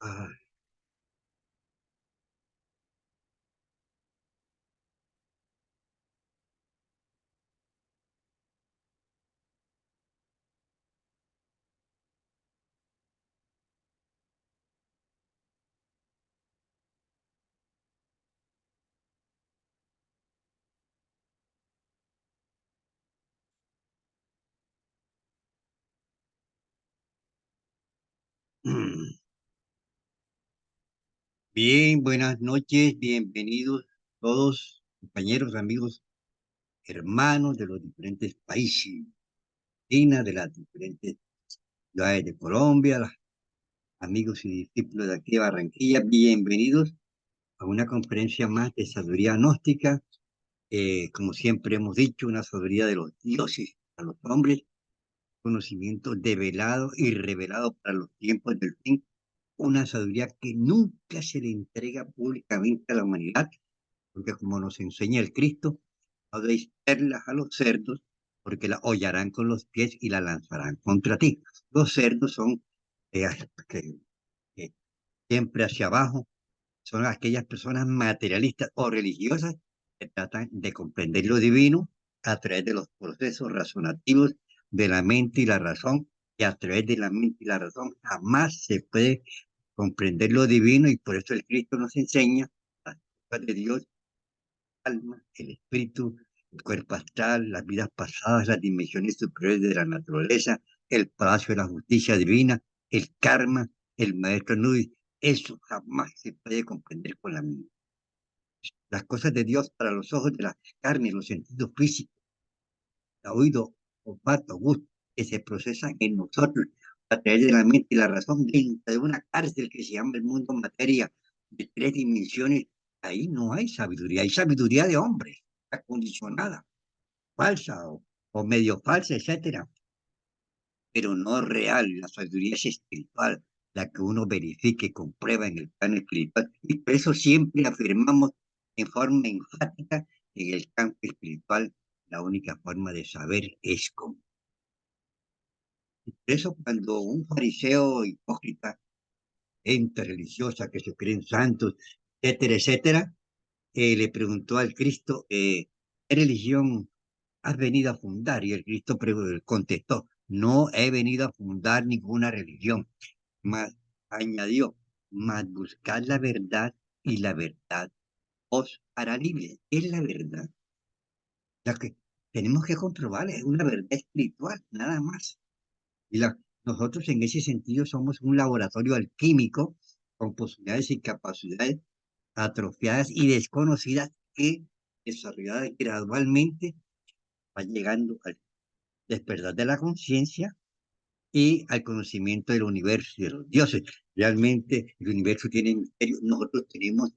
Ah, Bien, buenas noches, bienvenidos todos, compañeros, amigos, hermanos de los diferentes países, de las diferentes ciudades de Colombia, amigos y discípulos de aquí de Barranquilla, bienvenidos a una conferencia más de sabiduría gnóstica, como siempre hemos dicho, una sabiduría de los dioses a los hombres, conocimiento develado y revelado para los tiempos del fin, una sabiduría que nunca se le entrega públicamente a la humanidad, porque como nos enseña el Cristo, no deis perlas a los cerdos, porque la hollarán con los pies y la lanzarán contra ti. Los cerdos son eh, que, que siempre hacia abajo, son aquellas personas materialistas o religiosas que tratan de comprender lo divino a través de los procesos razonativos de la mente y la razón, y a través de la mente y la razón jamás se puede comprender lo divino, y por eso el Cristo nos enseña las cosas de Dios, alma, el espíritu, el cuerpo astral, las vidas pasadas, las dimensiones superiores de la naturaleza, el palacio de la justicia divina, el karma, el maestro Nui. Eso jamás se puede comprender con la mente. Las cosas de Dios para los ojos de la carne, los sentidos físicos, el oído, olfato, gusto, que se procesan en nosotros a través de la mente y la razón dentro de una cárcel que se llama el mundo materia de tres dimensiones. Ahí no hay sabiduría de hombre, acondicionada, falsa o medio falsa, etcétera, pero no real. La sabiduría es espiritual, la que uno verifica y comprueba en el plano espiritual. Y por eso siempre afirmamos en forma enfática que en el campo espiritual la única forma de saber es con. Por eso cuando un fariseo hipócrita, gente religiosa que se creen santos, etcétera, etcétera, le preguntó al Cristo, ¿qué religión has venido a fundar? Y el Cristo contestó, no he venido a fundar ninguna religión, mas añadió, mas buscad la verdad y la verdad os hará libre. Es la verdad. La que tenemos que comprobar es una verdad espiritual, nada más. Y nosotros en ese sentido somos un laboratorio alquímico con posibilidades y capacidades atrofiadas y desconocidas que, desarrolladas gradualmente, van llegando al despertar de la conciencia y al conocimiento del universo y de los dioses. Realmente el universo tiene misterio, nosotros tenemos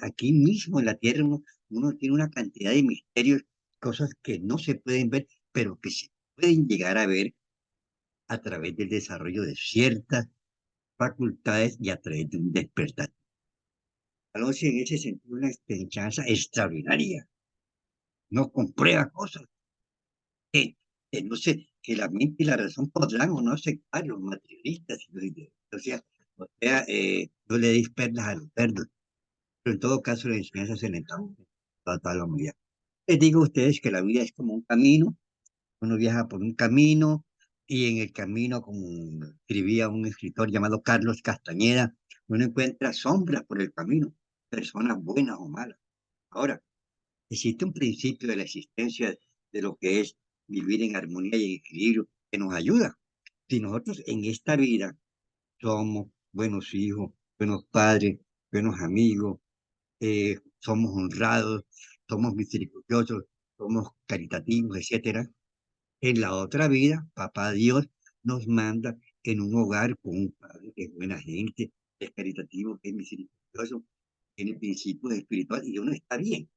aquí mismo en la Tierra uno tiene una cantidad de misterios, cosas que no se pueden ver, pero que se pueden llegar a ver a través del desarrollo de ciertas facultades y a través de un despertar. Alonso, en ese sentido, una enseñanza extraordinaria, no comprueba cosas que, no sé, que la mente y la razón podrán o no aceptar los materialistas y los ideales. No le deis perlas a los cerdos, pero en todo caso la enseñanza se le da a toda la humanidad. Les digo a ustedes que la vida es como un camino, uno viaja por un camino y en el camino, como escribía un escritor llamado Carlos Castañeda, uno encuentra sombras por el camino, personas buenas o malas. Ahora, existe un principio de la existencia de lo que es vivir en armonía y en equilibrio que nos ayuda. Si nosotros en esta vida somos buenos hijos, buenos padres, buenos amigos, somos honrados, somos misericordiosos, somos caritativos, etcétera, en la otra vida, papá Dios nos manda en un hogar con un padre que es buena gente, que es caritativo, que es misericordioso, tiene principios espirituales y uno está bien.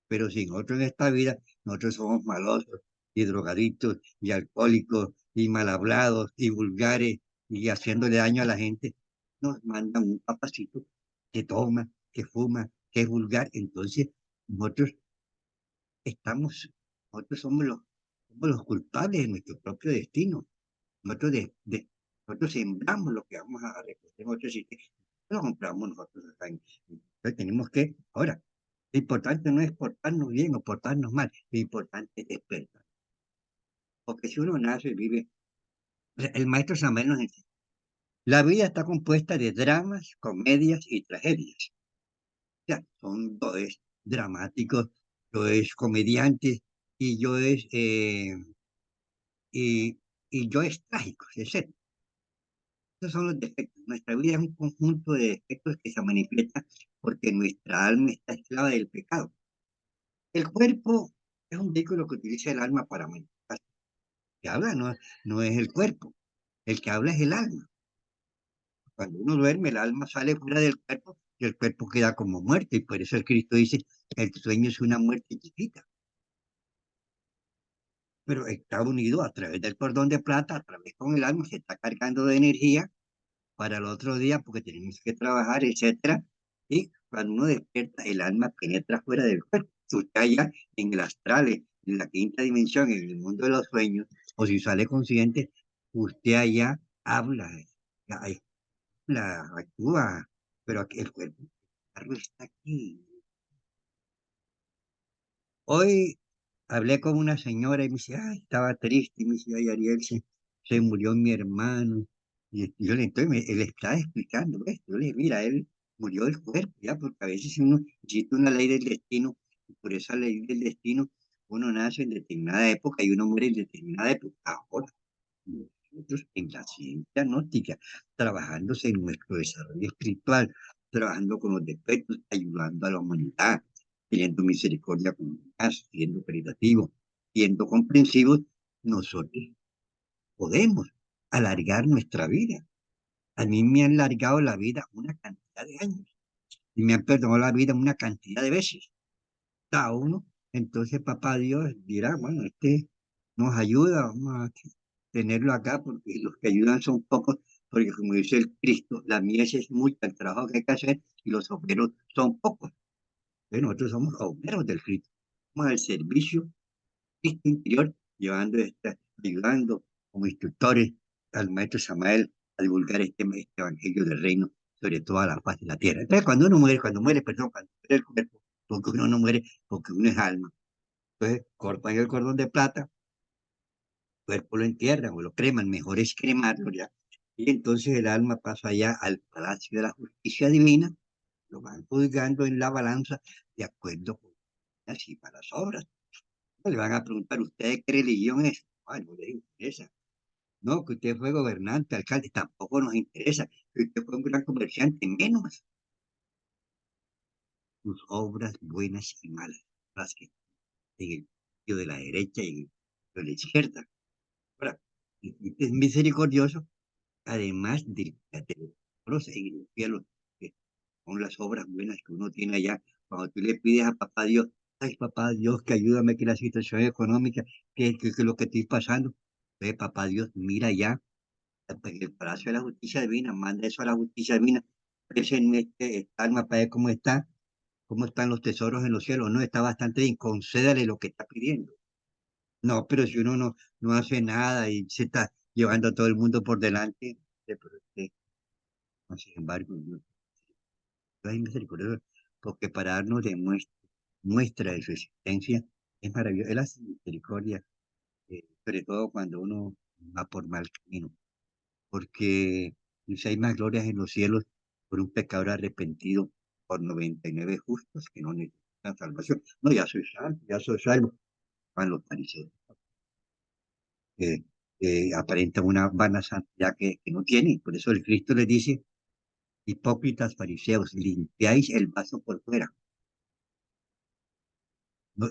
Pero si nosotros en esta vida, nosotros somos malosos y drogadictos y alcohólicos y mal hablados y vulgares y haciéndole daño a la gente, nos mandan un papacito que toma, que fuma, que es vulgar. Entonces, nosotros estamos, nosotros somos los culpables de nuestro propio destino. Nosotros Nosotros sembramos lo que vamos a recoger en otro sitio, lo compramos nosotros acá. Entonces tenemos que, ahora, lo importante no es portarnos bien o portarnos mal, lo importante es despertar. Porque si uno nace y vive, el maestro Samuel nos enseña, la vida está compuesta de dramas, comedias y tragedias. O sea, son dos dramáticos, yo es comediante y yo es, y yo es trágico, etc. Esos son los defectos. Nuestra vida es un conjunto de defectos que se manifiestan porque nuestra alma está esclava del pecado. El cuerpo es un vehículo que utiliza el alma para manifestarse. El que habla no es el cuerpo, el que habla es el alma. Cuando uno duerme, el alma sale fuera del cuerpo y el cuerpo queda como muerto. Y por eso el Cristo dice, el sueño es una muerte chiquita, pero está unido a través del cordón de plata, a través con el alma, se está cargando de energía para el otro día porque tenemos que trabajar, etcétera. Y cuando uno despierta, el alma penetra fuera del cuerpo. Si usted allá en el astral, en la quinta dimensión, en el mundo de los sueños, o si sale consciente, usted allá habla, actúa, pero aquí el cuerpo no está aquí. Hoy hablé con una señora y me dice, ay, estaba triste, y me dice, ay, Ariel, se murió mi hermano. Y yo le entonces le estaba explicando esto. Yo le dije, mira, él murió del cuerpo, ya, porque a veces uno existe una ley del destino, y por esa ley del destino uno nace en determinada época y uno muere en determinada época. Ahora, nosotros en la ciencia gnóstica, trabajándose en nuestro desarrollo espiritual, trabajando con los defectos, ayudando a la humanidad, teniendo misericordia con los demás, siendo caritativos, siendo comprensivos, nosotros podemos alargar nuestra vida. A mí me han alargado la vida una cantidad de años y me han perdonado la vida una cantidad de veces. Cada uno, entonces papá Dios dirá, bueno, este nos ayuda, vamos a tenerlo acá porque los que ayudan son pocos, porque como dice el Cristo, la mies es mucha, el trabajo que hay que hacer y los obreros son pocos. Entonces nosotros somos obreros del Cristo, estamos al servicio Cristo interior, llevando ayudando como instructores al maestro Samael a divulgar este evangelio del reino sobre toda la faz de la tierra. Entonces, cuando muere, perdón, cuando muere el cuerpo, porque uno no muere, porque uno es alma. Entonces, cortan el cordón de plata, el cuerpo lo entierran o lo creman, mejor es cremarlo ya. Y entonces el alma pasa allá al palacio de la justicia divina, lo van juzgando en la balanza de acuerdo con así para las obras. Le van a preguntar, ¿usted de qué religión es? Ay, no le interesa. No, que usted fue gobernante, alcalde, tampoco nos interesa. Que usted fue un gran comerciante, menos sus obras buenas y malas, las que en el sitio de la derecha y en el de la izquierda. Ahora, y es misericordioso, además de los en el cielo, que son las obras buenas que uno tiene allá. Cuando tú le pides a papá Dios, ay, papá Dios, que ayúdame que la situación económica, que lo que estoy pasando. Entonces, papá Dios, mira ya, en el Palacio de la Justicia Divina, manda eso a la Justicia Divina, en esta alma para ver cómo están los tesoros en los cielos. No, está bastante bien, concédale lo que está pidiendo. No, pero si uno no hace nada y se está llevando a todo el mundo por delante, pero no, sin embargo, Dios es misericordioso, porque para darnos de muestra de su existencia es maravilloso. Él hace misericordia, sobre todo cuando uno va por mal camino, porque dice, hay más glorias en los cielos por un pecador arrepentido por 99 justos que no necesitan salvación. No, ya soy salvo. Van los fariseos, aparentan una vana santidad que no tienen. Por eso el Cristo les dice, hipócritas fariseos, limpiáis el vaso por fuera. No,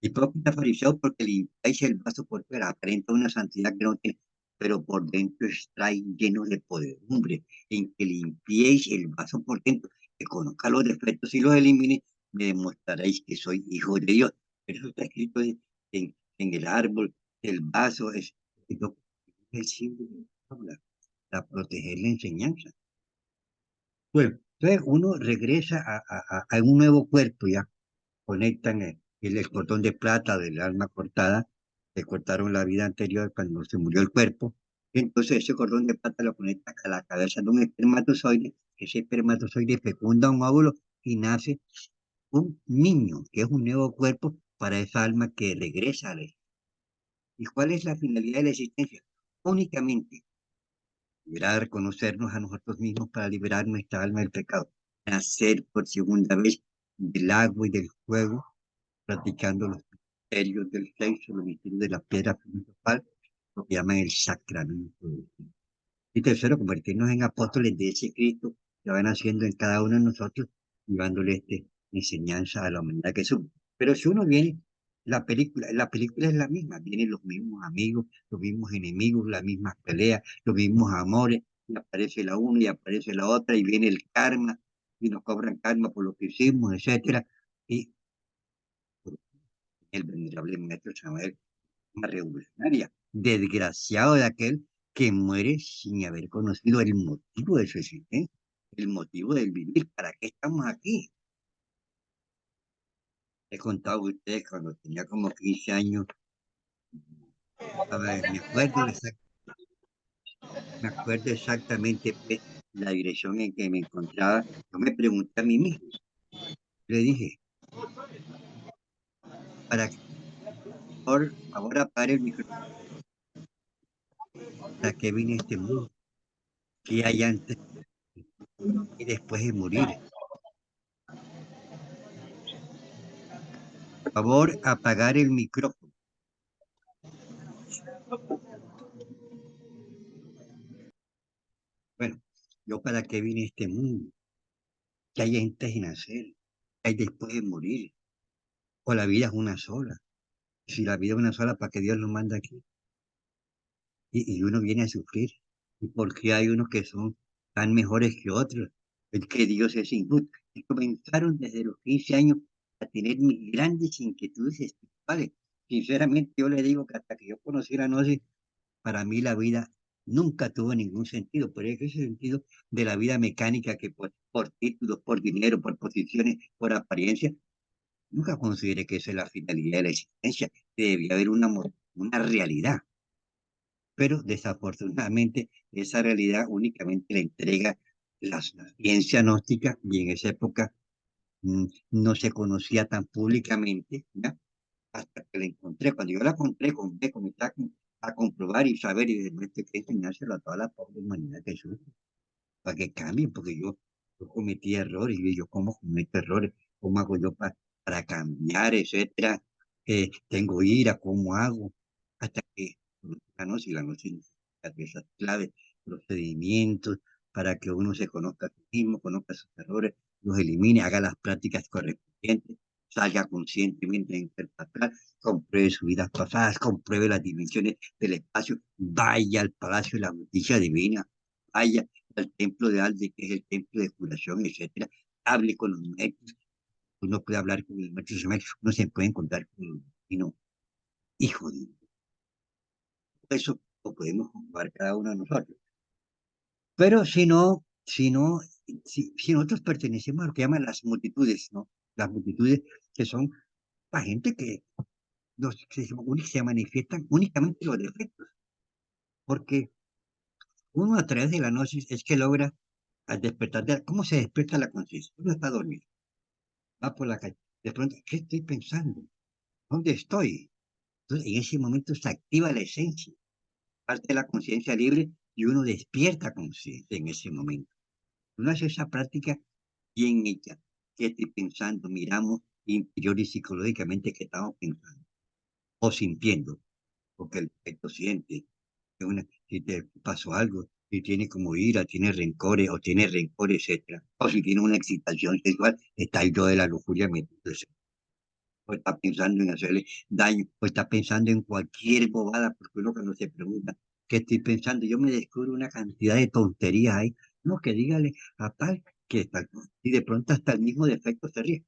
hipócrita fariseo porque limpiáis el vaso por fuera, aparenta una santidad que no tiene, pero por dentro estáis llenos de podredumbre, en que limpiéis el vaso por dentro, que conozca los defectos y los elimine, me demostraréis que soy hijo de Dios. Pero eso está escrito en el árbol, el vaso, es el símbolo de la proteger la enseñanza. Bueno, entonces uno regresa a un nuevo cuerpo ya conectan el cordón de plata del alma cortada, le cortaron la vida anterior cuando se murió el cuerpo, Entonces ese cordón de plata lo conecta a la cabeza de un espermatozoide, ese espermatozoide fecunda un óvulo y nace un niño, que es un nuevo cuerpo para esa alma que regresa a la existencia. ¿Y cuál es la finalidad de la existencia? Únicamente liberar, conocernos a nosotros mismos para liberar nuestra alma del pecado. Nacer por segunda vez del agua y del fuego, practicando los misterios del sexo, los misterios de la piedra filosofal, lo que llaman el sacramento del Espíritu. Y tercero, convertirnos en apóstoles de ese Cristo que van haciendo en cada uno de nosotros, llevándole enseñanza a la humanidad que somos. Pero si uno viene, la película es la misma, vienen los mismos amigos, los mismos enemigos, las mismas peleas, los mismos amores, y aparece la una y aparece la otra, y viene el karma, y nos cobran karma por lo que hicimos, etcétera. Y el venerable maestro Samuel, una revolucionaria, desgraciado de aquel que muere sin haber conocido el motivo de su existencia, el motivo del vivir, ¿para qué estamos aquí? He contado a ustedes cuando tenía como 15 años, a ver, me acuerdo exactamente pues, la dirección en que me encontraba. Yo me pregunté a mí mismo, le dije, para que por favor apague el micrófono, ¿para qué vine a este mundo? ¿Qué hay antes y después de morir? Por favor, apagar el micrófono. Bueno, yo para qué vine a este mundo, qué hay antes de nacer, qué hay después de morir, o la vida es una sola. Si la vida es una sola, ¿para qué Dios nos manda aquí? Y uno viene a sufrir. ¿Y por qué hay unos que son tan mejores que otros? Es que Dios es injusto. Y comenzaron desde los 15 años a tener mis grandes inquietudes espirituales. Sinceramente, yo le digo que hasta que yo conocí la gnosis, para mí la vida nunca tuvo ningún sentido, pero es ese sentido de la vida mecánica que por títulos, por dinero, por posiciones, por apariencia, nunca consideré que esa es la finalidad de la existencia. Debía haber una realidad, pero desafortunadamente esa realidad únicamente la entrega la ciencia gnóstica y en esa época no se conocía tan públicamente, ¿ya? Hasta que la encontré. Cuando yo la encontré, comencé a comprobar y saber y después que enseñárselo a toda la pobre humanidad que sufre, para que cambien, porque yo cometí errores y yo cómo cometo errores, cómo hago yo para cambiar, etcétera. Tengo ira, cómo hago, hasta que la noche necesita de esas claves, procedimientos, para que uno se conozca a sí mismo, conozca sus errores, los elimine, haga las prácticas correspondientes, salga conscientemente a interpretar, compruebe sus vidas pasadas, compruebe las dimensiones del espacio, vaya al palacio de la justicia divina, vaya al templo de Alde, que es el templo de curación, etcétera, hable con los maestros, uno puede hablar con el maestro Samuel, uno se puede encontrar con el destino, hijo de Dios. Eso lo podemos comprobar cada uno de nosotros. Pero si nosotros pertenecemos a lo que llaman las multitudes, ¿no? Las multitudes que son la gente que se manifiestan únicamente los defectos, porque uno a través de la gnosis es que logra al despertar, ¿cómo se despierta la conciencia? Uno está dormido, va por la calle, de pronto, ¿qué estoy pensando? ¿Dónde estoy? Entonces, en ese momento se activa la esencia, parte de la conciencia libre y uno despierta conciencia en ese momento. Uno hace esa práctica bien hecha. ¿Qué estoy pensando? Miramos interior y psicológicamente qué estamos pensando o sintiendo, porque el pecho siente si te pasó algo, si tiene como ira, tiene rencores o tiene rencor, etcétera. O si tiene una excitación sexual, está el yo de la lujuria metiéndose. O está pensando en hacerle daño, o está pensando en cualquier bobada, porque uno cuando se pregunta, ¿qué estoy pensando? Yo me descubro una cantidad de tonterías ahí. No, que dígale a tal que tal. Y de pronto hasta el mismo defecto se ríe.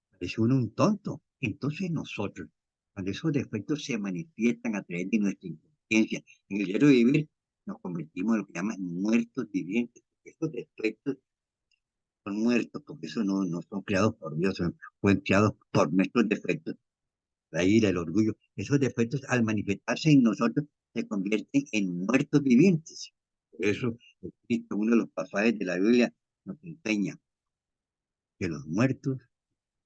Parece uno un tonto. Entonces nosotros, cuando esos defectos se manifiestan a través de nuestra inconsciencia, en el diario de vivir, nos convertimos en lo que llaman muertos vivientes. Estos defectos son muertos, porque eso no son creados por Dios, fueron creados por nuestros defectos. la ira, el orgullo, esos defectos al manifestarse en nosotros se convierten en muertos vivientes. Por eso, Cristo, uno de los pasajes de la Biblia, nos enseña que los muertos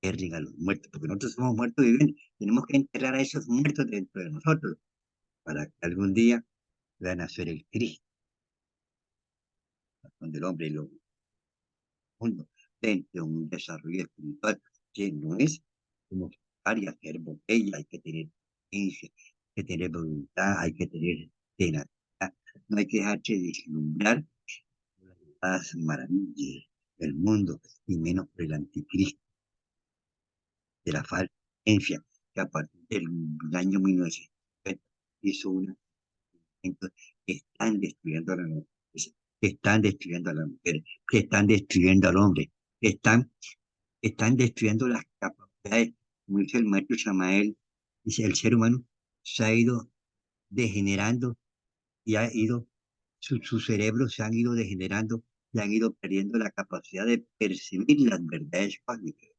erren a los muertos, porque nosotros somos muertos vivientes. Tenemos que enterrar a esos muertos dentro de nosotros para que algún día pueda nacer el Cristo, donde el hombre y el mundo dentro de un desarrollo espiritual que no es como área ser botella, hay que tener paciencia, hay que tener voluntad, hay que tener tenacidad, no hay que dejarse deslumbrar por las maravillas del mundo y menos por el anticristo de la falsa creencia que a partir del año 1950 hizo una que están destruyendo a la mujer, que están destruyendo a la mujer, que están destruyendo al hombre, que están destruyendo las capacidades. Como dice el maestro Samael, dice, el ser humano se ha ido degenerando y ha ido, sus cerebros se han ido degenerando y han ido perdiendo la capacidad de percibir las verdades cósmicas.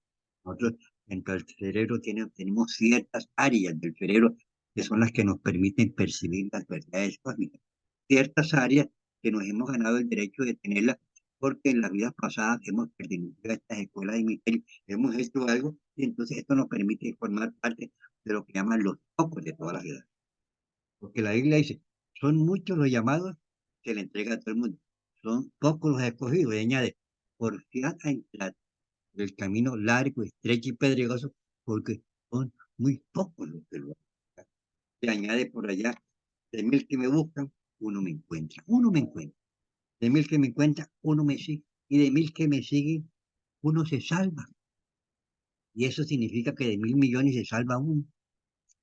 Nosotros, dentro del cerebro, tenemos ciertas áreas del cerebro que son las que nos permiten percibir las verdades cósmicas. Ciertas áreas que nos hemos ganado el derecho de tenerlas porque en las vidas pasadas hemos pertenecido a estas escuelas de misterio, hemos hecho algo y entonces esto nos permite formar parte de lo que llaman los focos de todas las edades. Porque la Biblia dice, son muchos los llamados que le entrega a todo el mundo, son pocos los escogidos, y añade, porfiad a entrar el camino largo, estrecho y pedregoso, porque son muy pocos los que lo hacen. Se añade por allá, de mil que me buscan, uno me encuentra, de mil que me encuentra, uno me sigue, y de mil que me siguen, uno se salva. Y eso significa que de 1.000 millones se salva uno.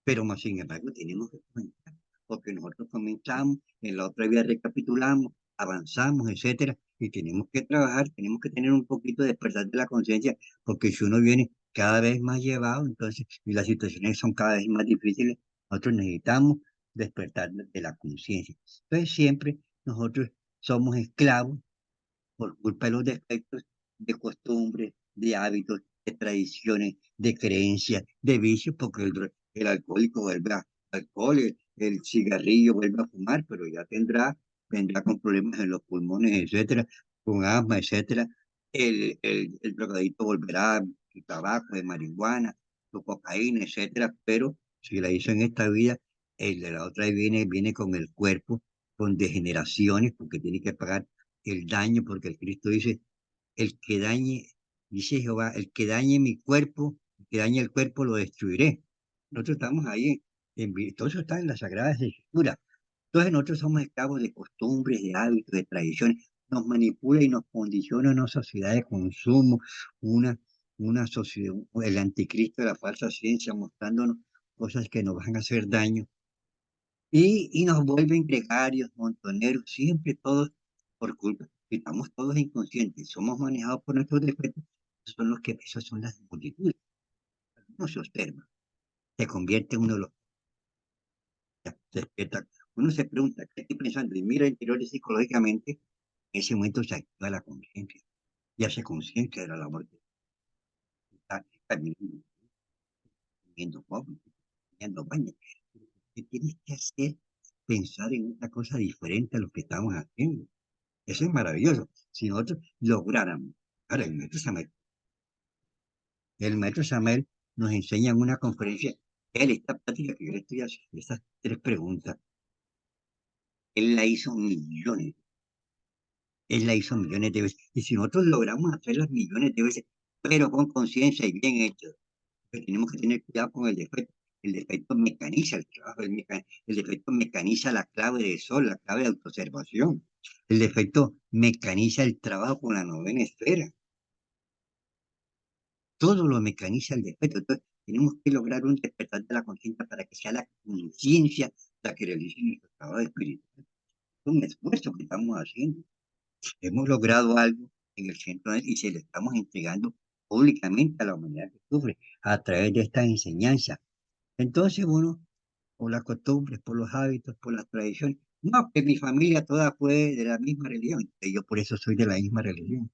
Pero más sin embargo tenemos que comenzar, porque nosotros comenzamos, en la otra vía recapitulamos, avanzamos, etcétera, y tenemos que trabajar, tenemos que tener un poquito de despertar de la conciencia, porque si uno viene cada vez más llevado, entonces, y las situaciones son cada vez más difíciles, nosotros necesitamos despertar de la conciencia. Entonces siempre nosotros somos esclavos por culpa de los defectos de costumbres, de hábitos, de tradiciones, de creencias, de vicios, porque el alcohólico vuelve a alcohol, el cigarrillo vuelve a fumar, pero ya vendrá con problemas en los pulmones, etcétera, con asma, etcétera. El drogadicto volverá a su tabaco, de marihuana, su cocaína, etcétera, pero si la hizo en esta vida, el de la otra viene con el cuerpo, con degeneraciones, porque tiene que pagar el daño, porque el Cristo dice, el que dañe, dice Jehová, el que dañe mi cuerpo, el que dañe el cuerpo lo destruiré. Nosotros estamos ahí, todo eso está en las Sagradas Escrituras. Entonces nosotros somos esclavos de costumbres, de hábitos, de tradiciones. Nos manipula y nos condiciona una sociedad de consumo, una, una sociedad, el anticristo de la falsa ciencia mostrándonos cosas que nos van a hacer daño y nos vuelven gregarios, montoneros, siempre todos por culpa. Estamos todos inconscientes, somos manejados por nuestros defectos, son los que, esas son las multitudes. Uno se observa, se convierte en uno de los se despierta. Uno se pregunta, ¿qué estoy pensando? Y mira interior y psicológicamente, en ese momento se activa la conciencia, ya se conciencia de la labor que está caminando, comiendo poco, comiendo baño. ¿Qué tienes que hacer? Pensar en una cosa diferente a lo que estamos haciendo. Eso es maravilloso. Si nosotros lográramos, ahora el maestro Samuel nos enseña en una conferencia, él, esta práctica que yo le estoy haciendo, estas tres preguntas, él la hizo millones, él la hizo millones de veces. Y si nosotros logramos hacerlas millones de veces, pero con conciencia y bien hecho, pues tenemos que tener cuidado con el defecto. El defecto mecaniza el trabajo, el defecto mecaniza la clave de sol, la clave de autoobservación. El defecto mecaniza el trabajo con la novena esfera. Todo lo mecaniza el defecto. Entonces, tenemos que lograr un despertar de la conciencia para que sea la conciencia la que realice nuestro trabajo espiritual. Es un esfuerzo que estamos haciendo. Hemos logrado algo en el centro y se lo estamos entregando públicamente a la humanidad que sufre a través de esta enseñanza. Entonces, uno, por las costumbres, por los hábitos, por las tradiciones, no, que mi familia toda fue de la misma religión, y yo por eso soy de la misma religión.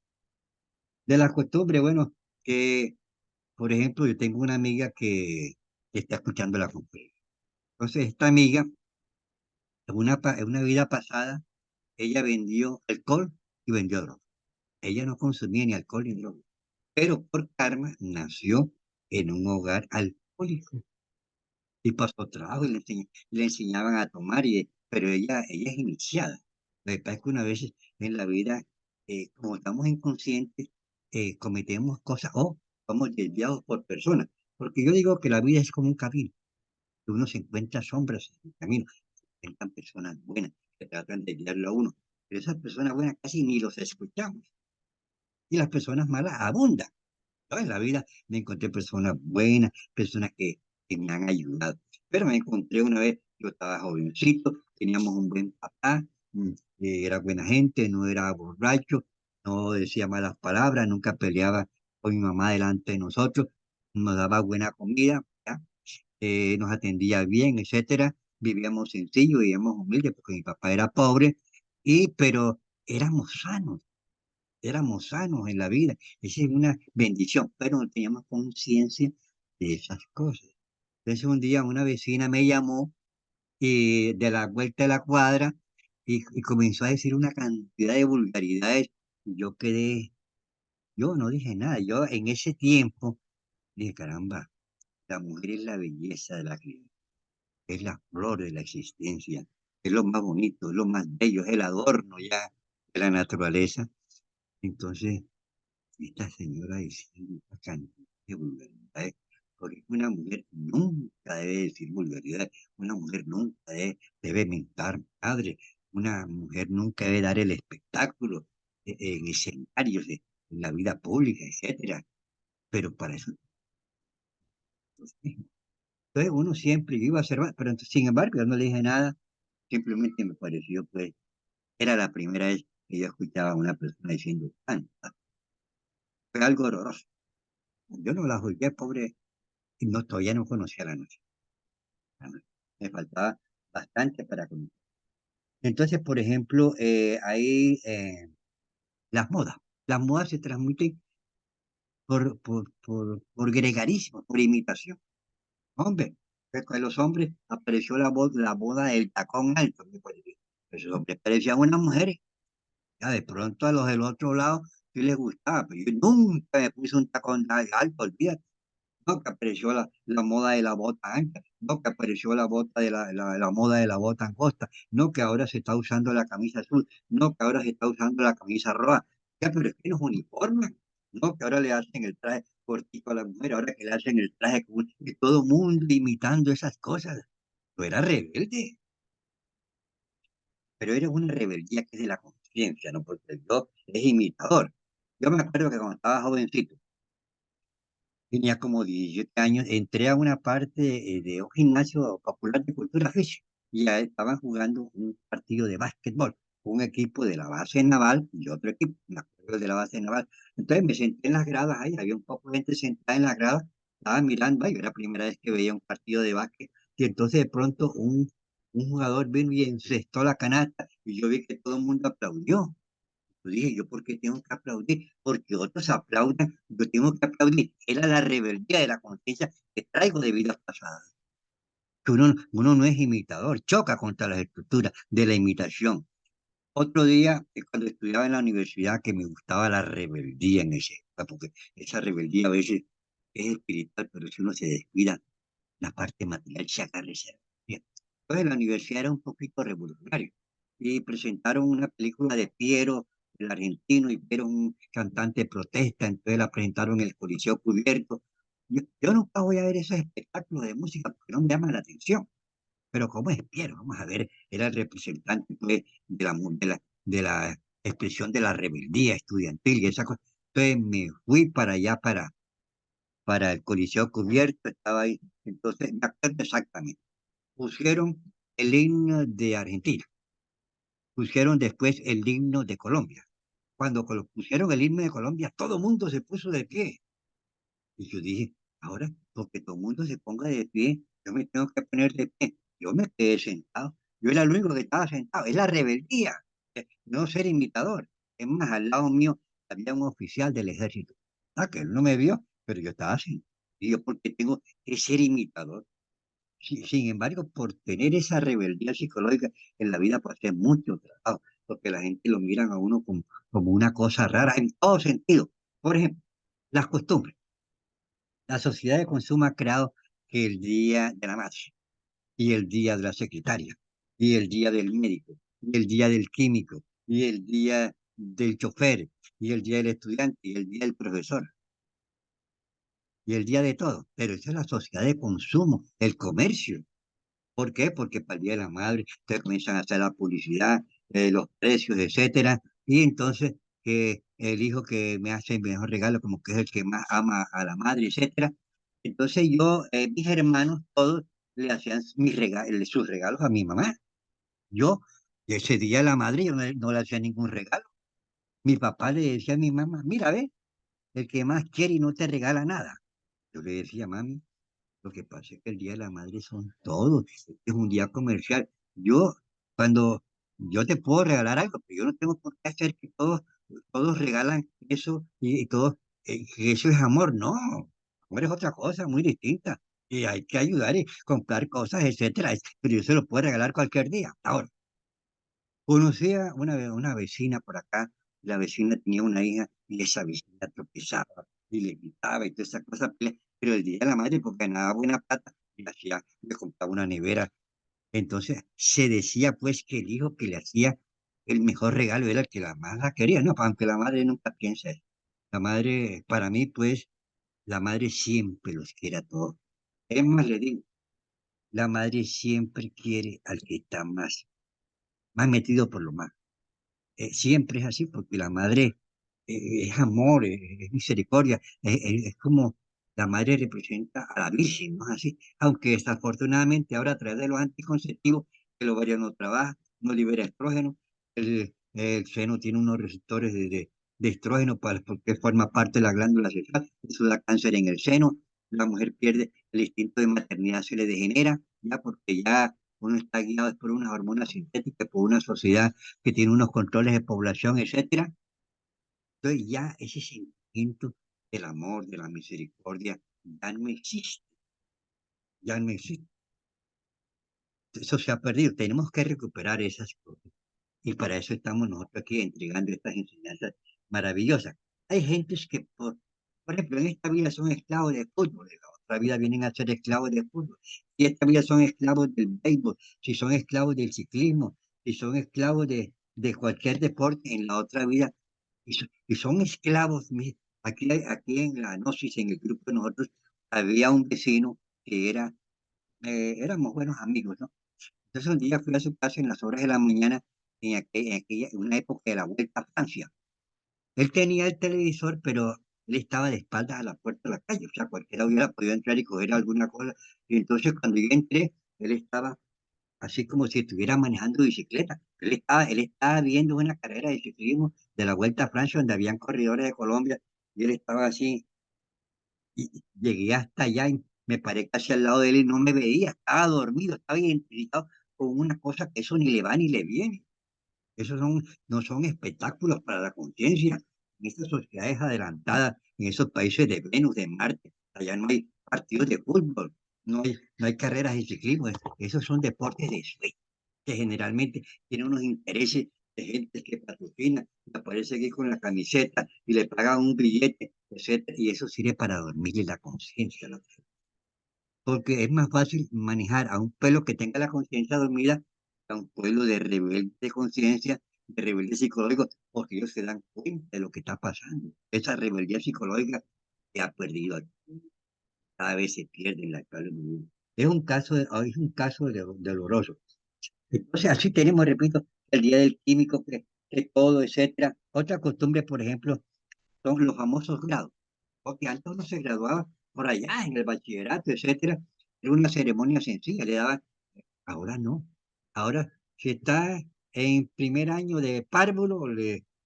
De las costumbres, bueno, que por ejemplo, yo tengo una amiga que que está escuchando la conferencia. Entonces, esta amiga, en una vida pasada, ella vendió alcohol y vendió droga. Ella no consumía ni alcohol ni droga, pero por karma nació en un hogar alcohólico y pasó trabajo y le enseñaban a tomar, pero ella es iniciada. Lo que pasa es que una vez en la vida, como estamos inconscientes, cometemos cosas o somos desviados por personas. Porque yo digo que la vida es como un camino, que uno se encuentra sombras en el camino, se encuentran personas buenas que tratan de guiarlo a uno, pero esas personas buenas casi ni los escuchamos y las personas malas abundan. ¿No? En la vida me encontré personas buenas, personas que me han ayudado. Pero me encontré una vez, yo estaba jovencito, teníamos un buen papá, era buena gente, no era borracho, no decía malas palabras, nunca peleaba con mi mamá delante de nosotros, nos daba buena comida, ¿ya? Nos atendía bien, etcétera. Vivíamos sencillo, vivíamos humildes, porque mi papá era pobre, pero éramos sanos en la vida. Esa es una bendición, pero no teníamos conciencia de esas cosas. Entonces un día una vecina me llamó de la vuelta de la cuadra y comenzó a decir una cantidad de vulgaridades. Y yo no dije nada. Yo en ese tiempo dije, caramba, la mujer es la belleza de la criatura, es la flor de la existencia, es lo más bonito, es lo más bello, es el adorno ya de la naturaleza. Entonces, esta señora dice una cantidad de vulgaridades, porque una mujer nunca debe decir vulgaridades, una mujer nunca debe mentar madre, una mujer nunca debe dar el espectáculo en escenarios, en la vida pública, etcétera. Pero para eso, entonces uno siempre iba a ser más, pero sin embargo yo no le dije nada, simplemente me pareció, pues, era la primera vez que yo escuchaba a una persona diciendo tanta, fue algo horroroso. Yo no la juzgué, pobre, y no, todavía no conocía la noche. La noche. Me faltaba bastante para conocer. Entonces, por ejemplo, hay las modas. Las modas se transmiten por gregarismo, por imitación. Hombre, pues con los hombres apareció la moda del tacón alto. Esos hombres parecían unas mujeres. Ya de pronto a los del otro lado sí les gustaba, pero yo nunca me puse un tacón alto, olvídate. No, que apareció la moda de la bota ancha, no, que apareció la bota la moda de la bota angosta, no, que ahora se está usando la camisa azul, no, que ahora se está usando la camisa roja. Ya, pero es que nos uniforman, no, que ahora le hacen el traje cortito a la mujer, ahora que le hacen el traje y todo mundo imitando esas cosas. Yo era rebelde, pero era una rebeldía que es de la conciencia, ¿no? Porque yo es imitador. Yo me acuerdo que cuando estaba jovencito, tenía como 17 años, entré a una parte de un gimnasio popular de cultura física y ya estaban jugando un partido de básquetbol, un equipo de la base naval y otro equipo, me acuerdo de la base naval. Entonces me senté en las gradas ahí, había un poco de gente sentada en las gradas, estaba mirando, ahí, era la primera vez que veía un partido de básquet y entonces de pronto un jugador vino y encestó la canasta y yo vi que todo el mundo aplaudió. Yo dije, ¿yo por qué tengo que aplaudir? Porque otros aplaudan, yo tengo que aplaudir. Era la rebeldía de la conciencia que traigo de vidas pasadas. Que uno no es imitador, choca contra las estructuras de la imitación. Otro día, cuando estudiaba en la universidad, que me gustaba la rebeldía en ese, porque esa rebeldía a veces es espiritual, pero si uno se descuida, la parte material se agarra esa rebeldía. Entonces, la universidad era un poquito revolucionario y presentaron una película de Piero, el argentino, y Piero, un cantante de protesta, entonces la presentaron en el Coliseo Cubierto. Yo nunca voy a ver esos espectáculos de música porque no me llaman la atención, pero como es Piero, vamos a ver, era el representante pues, de la expresión de la rebeldía estudiantil y esa cosa. Entonces me fui para allá, para el Coliseo Cubierto, estaba ahí. Entonces, me acuerdo exactamente. Pusieron el himno de Argentina, pusieron después el himno de Colombia. Cuando pusieron el himno de Colombia, todo el mundo se puso de pie. Y yo dije, ahora, porque todo el mundo se ponga de pie, yo me tengo que poner de pie. Yo me quedé sentado. Yo era el único que estaba sentado. Es la rebeldía, no ser imitador. Es más, al lado mío había un oficial del ejército. Ah, que él no me vio, pero yo estaba así. y yo porque tengo que ser imitador. Sin embargo, por tener esa rebeldía psicológica en la vida, pues hace mucho trabajo, porque la gente lo miran a uno como una cosa rara en todo sentido. Por ejemplo, las costumbres. La sociedad de consumo ha creado que el día de la madre, y el día de la secretaria, y el día del médico, y el día del químico, y el día del chofer, y el día del estudiante, y el día del profesor, y el día de todo. Pero esa es la sociedad de consumo, el comercio. ¿Por qué? Porque para el Día de la Madre te comienzan a hacer la publicidad, los precios, etcétera, y entonces que el hijo que me hace el mejor regalo, como que es el que más ama a la madre, etcétera. Entonces yo, mis hermanos, todos le hacían sus regalos a mi mamá. Yo, y ese Día de la Madre, yo no le hacía ningún regalo. Mi papá le decía a mi mamá, mira, ve, el que más quiere y no te regala nada. Yo le decía, mami, lo que pasa es que el Día de la Madre son todos, es un día comercial. Yo, cuando yo te puedo regalar algo, pero yo no tengo por qué hacer que todos regalan eso y todos, que eso es amor. No, amor es otra cosa muy distinta. Y hay que ayudar y comprar cosas, etcétera. Pero yo se lo puedo regalar cualquier día. Ahora, conocí a una vecina por acá, la vecina tenía una hija y esa vecina tropezaba y le gritaba y todas esas cosas, pero el día de la madre, porque ganaba buena plata, le compraba una nevera. Entonces se decía pues que el hijo que le hacía el mejor regalo era el que la más la quería, no, aunque la madre nunca piensa eso. La madre, para mí, pues, la madre siempre los quiere a todos. Es más, le digo, la madre siempre quiere al que está más metido por lo más. Siempre es así, porque la madre es amor, es misericordia, es como la madre representa a la Virgen, ¿no es así? Aunque desafortunadamente ahora a través de los anticonceptivos, que el ovario no trabaja, no libera estrógeno, el seno tiene unos receptores de estrógeno porque forma parte de la glándula sexual, eso da cáncer en el seno, la mujer pierde el instinto de maternidad, se le degenera, ya porque ya uno está guiado por unas hormonas sintéticas, por una sociedad que tiene unos controles de población, etcétera. Entonces ya ese sentimiento del amor, de la misericordia, ya no existe, ya no existe. Eso se ha perdido. Tenemos que recuperar esas cosas. Y para eso estamos nosotros aquí entregando estas enseñanzas maravillosas. Hay gentes que, por ejemplo, en esta vida son esclavos de fútbol, en la otra vida vienen a ser esclavos de fútbol. Si esta vida son esclavos del béisbol, si son esclavos del ciclismo, si son esclavos de cualquier deporte, en la otra vida, y son esclavos. Aquí en la Gnosis, en el grupo de nosotros, había un vecino que éramos buenos amigos, ¿no? Entonces un día fui a su casa en las horas de la mañana, en una época de la Vuelta a Francia. Él tenía el televisor, pero él estaba de espaldas a la puerta de la calle, o sea, cualquiera hubiera podido entrar y coger alguna cosa. Y entonces cuando yo entré, él estaba así como si estuviera manejando bicicleta. Él estaba viendo una carrera de ciclismo de la Vuelta a Francia, donde habían corredores de Colombia, y él estaba así, y llegué hasta allá y me paré casi al lado de él y no me veía, estaba dormido, estaba identificado con una cosa que eso ni le va ni le viene. Esos no son espectáculos para la conciencia. En estas sociedades adelantadas, en esos países de Venus, de Marte, allá no hay partidos de fútbol, no hay carreras de ciclismo. Esos son deportes de sueño, que generalmente tienen unos intereses de gente que patrocina, y aparece aquí con la camiseta y le pagan un billete, etcétera, y eso sirve para dormirle la conciencia a la persona. Porque es más fácil manejar a un pueblo que tenga la conciencia dormida que a un pueblo de rebelde de conciencia, de rebelde psicológico, porque ellos se dan cuenta de lo que está pasando. Esa rebeldía psicológica se ha perdido, cada vez se pierde en la actual mundo. Es un caso doloroso. Entonces, así tenemos, repito, el día del químico, que todo, etcétera. Otra costumbre, por ejemplo, son los famosos grados, porque antes uno se graduaba por allá en el bachillerato, etcétera. Era una ceremonia sencilla, le daban. Ahora no. Ahora, si está en primer año de párvulo,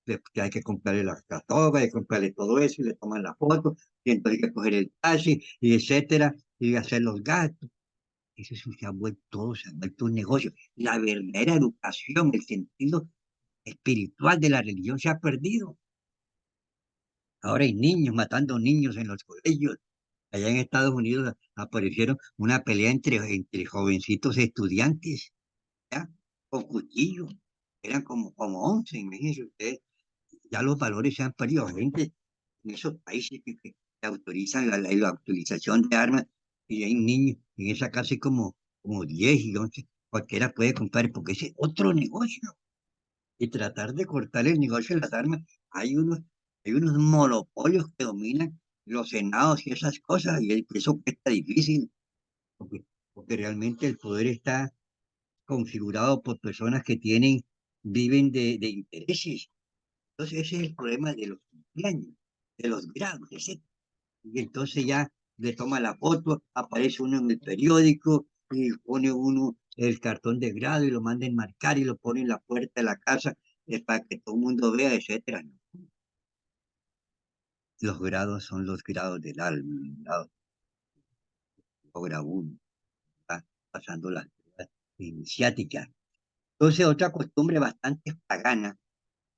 que hay que comprarle la toga, hay que comprarle todo eso, y le toman la foto, y entonces hay que coger el taxi, y etcétera, y hacer los gastos. Todo se ha vuelto un negocio. La verdadera educación, el sentido espiritual de la religión se ha perdido. Ahora hay niños matando niños en los colegios. Allá en Estados Unidos aparecieron una pelea entre jovencitos estudiantes, ¿ya? Con cuchillos. Eran como 11, imagínense ustedes. Ya los valores se han perdido. Gente en esos países que autorizan la utilización de armas y hay niños en esa casa hay como 10 y 11. Cualquiera puede comprar porque ese es otro negocio. Y tratar de cortar el negocio de las armas, hay unos, hay unos monopolios que dominan los senados y esas cosas, y eso está difícil, porque realmente el poder está configurado por personas que viven de intereses. Entonces ese es el problema de los cumpleaños, de los grados, etc. Y entonces ya le toma la foto, aparece uno en el periódico y pone uno el cartón de grado y lo manda a enmarcar y lo pone en la puerta de la casa para que todo el mundo vea, etcétera. ¿No? Los grados son los grados del alma, el grado logra uno, está pasando las pruebas iniciáticas. Entonces, otra costumbre bastante pagana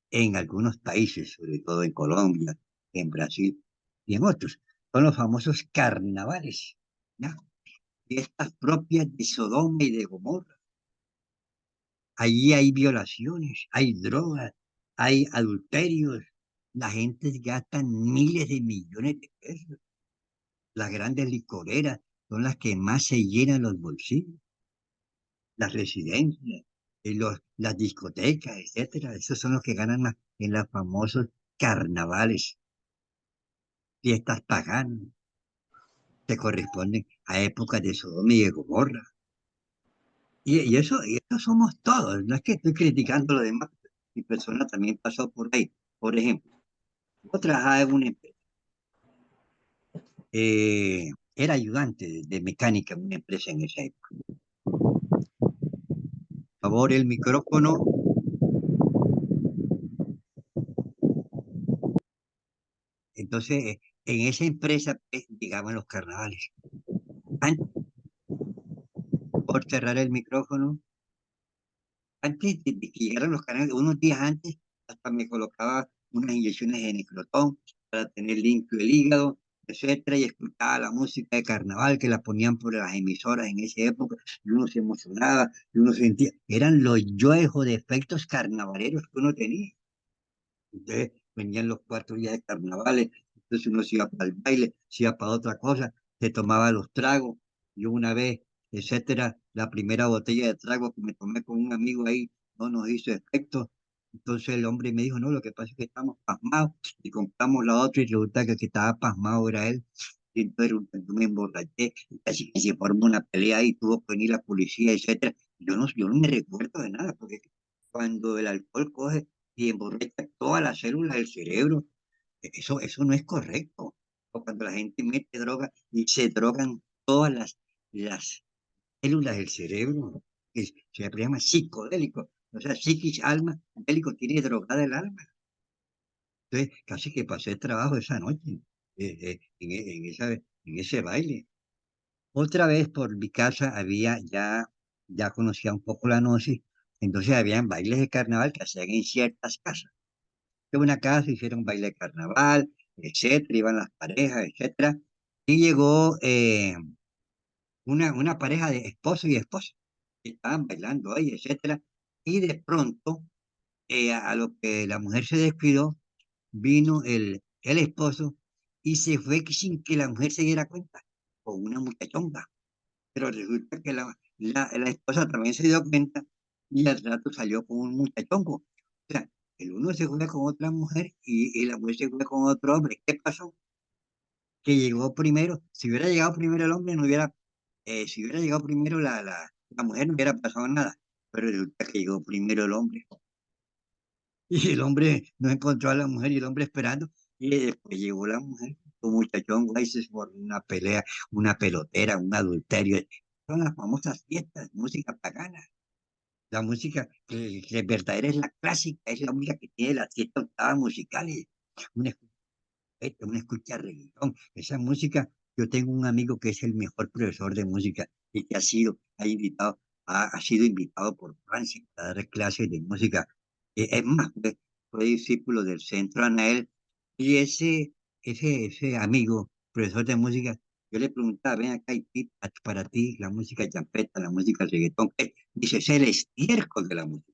en algunos países, sobre todo en Colombia, en Brasil y en otros, son los famosos carnavales, ¿ya? Fiestas propias de Sodoma y de Gomorra. Allí hay violaciones, hay drogas, hay adulterios. La gente gasta miles de millones de pesos. Las grandes licoreras son las que más se llenan los bolsillos. Las residencias, las discotecas, etcétera. Esos son los que ganan más en los famosos carnavales, fiestas paganas, que corresponden a épocas de Sodoma y de Gomorra. Y eso somos todos, no es que estoy criticando lo demás, mi persona también pasó por ahí. Por ejemplo, yo trabajaba en una empresa, era ayudante de mecánica en una empresa en esa época. Por favor, el micrófono. Entonces, en esa empresa llegaban los carnavales. Antes por cerrar el micrófono, antes de que llegaran los carnavales, unos días antes, hasta me colocaba unas inyecciones de Necrotón para tener limpio el hígado, etcétera, y escuchaba la música de carnaval que la ponían por las emisoras en esa época, y uno se emocionaba, y uno sentía, eran los yoes de efectos carnavaleros que uno tenía. Entonces venían los 4 días de carnavales, entonces uno se iba para el baile, se iba para otra cosa, se tomaba los tragos. Yo una vez, etcétera, la primera botella de trago que me tomé con un amigo ahí no nos hizo efecto. Entonces el hombre me dijo, no, lo que pasa es que estamos pasmados y compramos la otra y resulta que el que estaba pasmado era él. Y entonces yo me emborraché y casi que se formó una pelea y tuvo que venir la policía, etcétera. Yo no me recuerdo de nada porque cuando el alcohol coge y emborracha todas las células del cerebro. Eso no es correcto. O cuando la gente mete droga y se drogan todas las células del cerebro, se llama psicodélico. O sea, psiquis, alma, délico tiene drogada el alma. Entonces, casi que pasé trabajo esa noche en ese baile. Otra vez por mi casa ya conocía un poco la noche, entonces habían bailes de carnaval que hacían en ciertas casas de una casa, hicieron baile de carnaval, etcétera, iban las parejas, etcétera, y llegó una pareja de esposo y esposa, que estaban bailando ahí, etcétera, y de pronto, a lo que la mujer se descuidó, vino el esposo y se fue sin que la mujer se diera cuenta, con una muchachonga, pero resulta que la esposa también se dio cuenta y al rato salió con un muchachongo. O sea, el uno se fue con otra mujer y la mujer se fue con otro hombre. ¿Qué pasó? Que llegó primero. Si hubiera llegado primero el hombre, no hubiera, si hubiera llegado primero la mujer, no hubiera pasado nada. Pero resulta que llegó primero el hombre. Y el hombre no encontró a la mujer y el hombre esperando. Y después llegó la mujer, un muchachón, güey, se formó una pelea, una pelotera, un adulterio. Son las famosas fiestas, música pagana. La música que verdadera es la clásica, es la única que tiene las 7 octavas musicales. Una una escucha reggaetón. Esa música, yo tengo un amigo que es el mejor profesor de música y que ha sido invitado por Francia a dar clases de música. Es más, fue discípulo del Centro Anael y ese amigo, profesor de música, Yo le preguntaba, ven acá, y para ti la música champeta, la música reggaetón, ¿qué? Dice, es el estiércol de la música.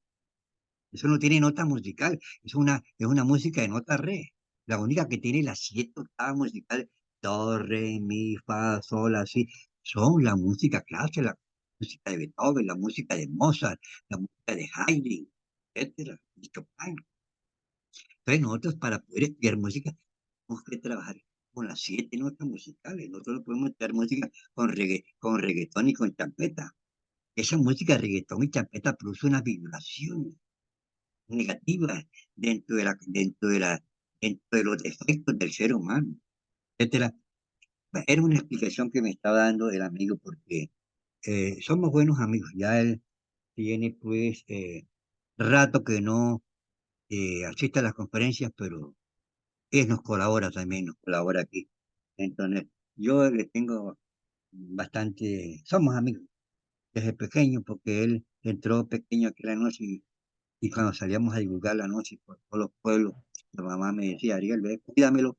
Eso no tiene nota musical, es una música de nota re. La única que tiene las 7 octavas musicales, do, re, mi, fa, sol, así, son la música clásica, la música de Beethoven, la música de Mozart, la música de Haydn, etcétera, y Chopin. Entonces nosotros para poder estudiar música tenemos que trabajar con las 7 notas musicales. Nosotros no podemos estudiar música con reggaetón y con champeta. Esa música de reggaetón y champeta produce una vibración negativas dentro de los defectos del ser humano, etcétera. Bueno, era una explicación que me estaba dando el amigo porque somos buenos amigos. Ya él tiene pues rato que no asiste a las conferencias, pero él nos colabora también, nos colabora aquí. Entonces, yo le tengo somos amigos desde pequeño porque él entró pequeño aquí en la noche y cuando salíamos a divulgar la noche por todos los pueblos, la mamá me decía, Ariel, ve, cuídamelo,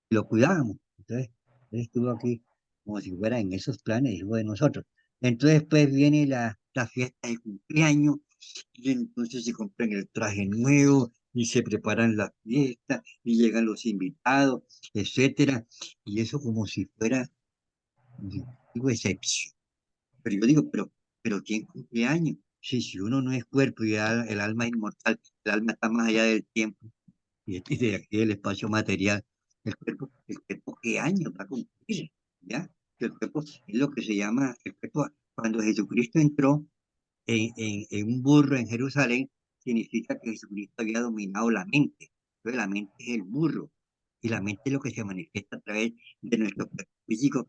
y lo cuidábamos. Entonces, él estuvo aquí como si fuera en esos planes, hijo de nosotros. Entonces, pues viene la fiesta de cumpleaños, y entonces se compran el traje nuevo, y se preparan la fiesta, y llegan los invitados, etcétera, y eso como si fuera, digo, excepción. Pero yo digo, pero ¿quién cumple años? Si uno no es cuerpo y el alma es inmortal, el alma está más allá del tiempo y de aquí del espacio material. El cuerpo, ¿qué años va a cumplir? ¿Ya? El cuerpo es lo que se llama, el cuerpo, cuando Jesucristo entró en un burro en Jerusalén, significa que Jesucristo había dominado la mente. Entonces la mente es el burro. Y la mente es lo que se manifiesta a través de nuestro cuerpo físico,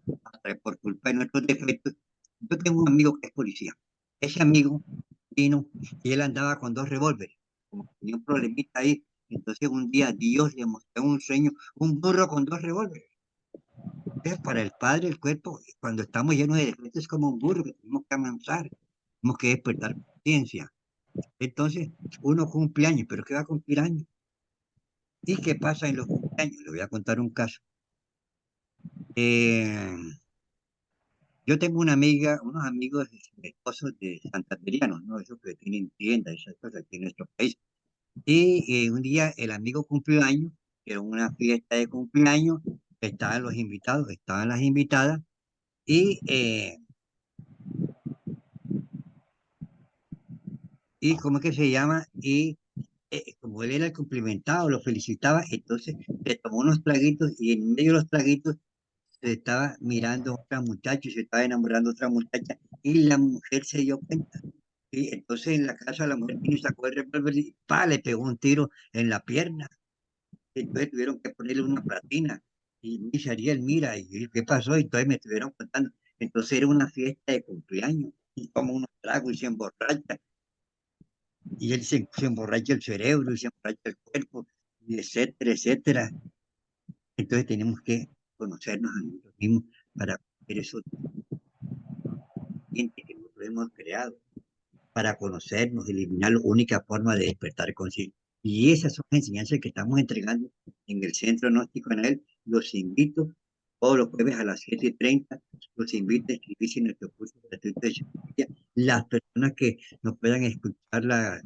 por culpa de nuestros defectos. Yo tengo un amigo que es policía. Ese amigo vino y él andaba con 2 revólveres. Como que tenía un problemita ahí. Entonces un día Dios le mostró un sueño, un burro con 2 revólveres. Entonces, para el padre, el cuerpo, cuando estamos llenos de defectos, es como un burro que tenemos que amansar, tenemos que despertar conciencia. Entonces, uno cumple años, pero ¿qué va a cumplir años? ¿Y qué pasa en los cumpleaños? Le voy a contar un caso. Eh, yo tengo una amiga, unos amigos esposos de santanderianos, ¿no? Esos que tienen tiendas, esas cosas aquí en nuestro país. Y un día el amigo cumplió años, era una fiesta de cumpleaños, estaban los invitados, estaban las invitadas, y, eh, y ¿cómo es que se llama? Y como él era el cumplimentado, lo felicitaba, entonces se tomó unos traguitos y en medio de los traguitos se estaba mirando a otra muchacha y se estaba enamorando de otra muchacha y la mujer se dio cuenta. Y entonces en la casa la mujer vino y sacó el revólver y ¡pa! Le pegó un tiro en la pierna. Entonces tuvieron que ponerle una platina. Y me dice, Ariel, mira, ¿y qué pasó? Y entonces me estuvieron contando. Entonces era una fiesta de cumpleaños. Y toma unos tragos y se emborracha. Y él se emborracha el cerebro y se emborracha el cuerpo, y etcétera, etcétera. Entonces tenemos que conocernos a nosotros mismos para ver eso que nosotros hemos creado, para conocernos, eliminar la única forma de despertar conciencia. Y esas son las enseñanzas que estamos entregando en el Centro Gnóstico en él. Los invito todos los jueves a las 7:30. Los invito a inscribirse en nuestro curso gratuito de psicología. Las personas que no puedan escuchar la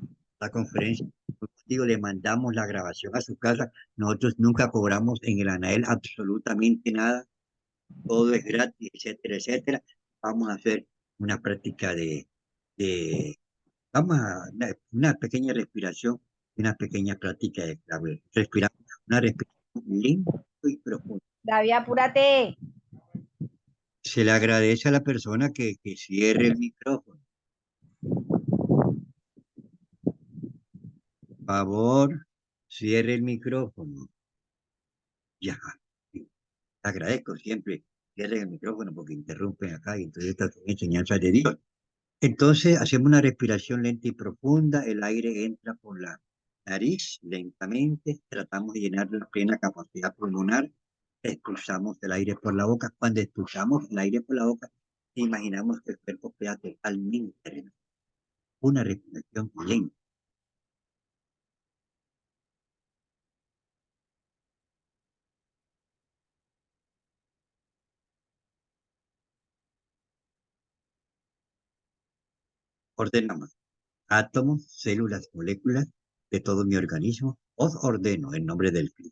conferencia, como digo, le mandamos la grabación a su casa. Nosotros nunca cobramos en el ANAEL absolutamente nada. Todo es gratis, etcétera, etcétera. Vamos a hacer una práctica de vamos a una pequeña respiración, una pequeña práctica de clave. Respiramos, una respiración lenta y profunda. David, apúrate. Se le agradece a la persona que cierre el micrófono. Por favor, cierre el micrófono. Ya. Agradezco siempre. Cierren el micrófono porque interrumpen acá y entonces estas son enseñanzas de Dios. Entonces hacemos una respiración lenta y profunda. El aire entra por la nariz lentamente. Tratamos de llenar la plena capacidad pulmonar. Expulsamos el aire por la boca. Cuando expulsamos el aire por la boca, imaginamos que el cuerpo queda totalmente relajado. Una respiración lenta. Ordenamos átomos, células, moléculas de todo mi organismo. Os ordeno en nombre del Cristo.